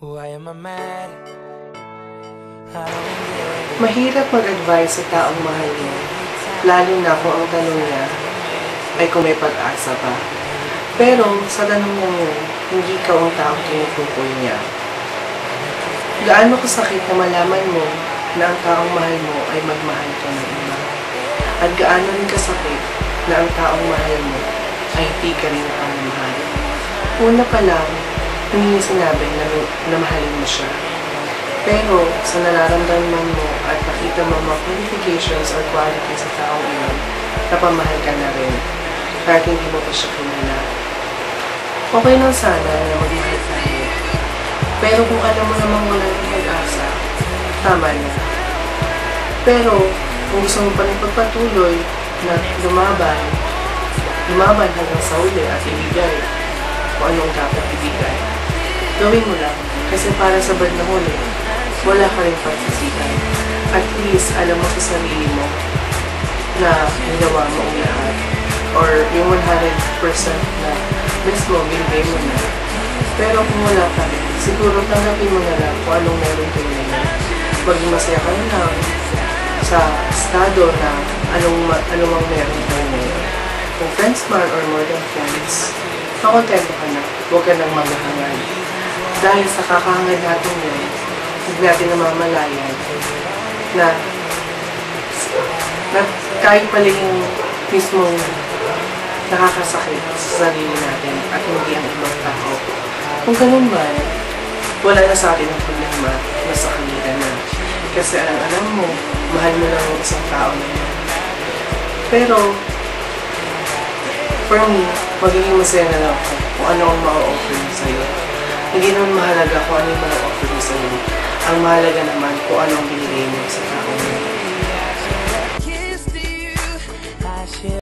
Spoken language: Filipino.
Why am I mad? I don't get it. Mahirap mag-advise sa taong mahal mo, lalo na kung ang tanong niya ay kung may pag-asa pa. Pero sa tanong niya yun, hindi ka ang taong tinutukoy niya. Gaano kasakit na malaman mo na ang taong mahal mo ay magmahal ka ng iba? At gaano rin kasakit na ang taong mahal mo ay hindi ka rin pamamahal? Una pa lang, hindi niya sinabi na mahalin mo siya. Pero sa nararamdaman mo at nakita mo mga qualifications or qualities sa taong iyon, napamahal ka na rin kahit hindi mo pa siya kilala. Okay lang sana na magmahal tayo. Pero kung alam mo namang wala ng pag-asa, tama na. Pero kung gusto mo pa rin pagpatuloy na lumaban hanggang sa uli at ibigay kung anong dapat ibigay, gawin mo lang. Kasi para sa bandang huli, wala ka rin pagsisihan. At least, alam mo sa sarili mo na ginawa mo ang lahat. Or yung 100% na best mo, binigay mo na. Pero kung wala ka rin, siguro tanggapin mo na lang kung anong meron kayo ngayon. Maging masaya ka na lang sa estado na anong ang meron kayo ngayon. Kung friends man or more than friends, makontento ka na. Huwag ka nang maghahangad. Dahil sa kakahangad natin yun, hindi natin namamalayan na kahit pala yung mismong nakakasakit sa sarili natin at hindi ang ibang tao. Kung ganun man, wala na sa atin ang problema, nasa kanila na. Kasi alam mo, mahal mo lang ang isang tao na yun. Pero, for me, magiging masaya na lang ako kung ano ang ma-offer mo sa'yo. Hindi naman mahalaga kung ano yung ma-offer mo sa'yo. Ang mahalaga naman kung ano ang binigay mo sa tao.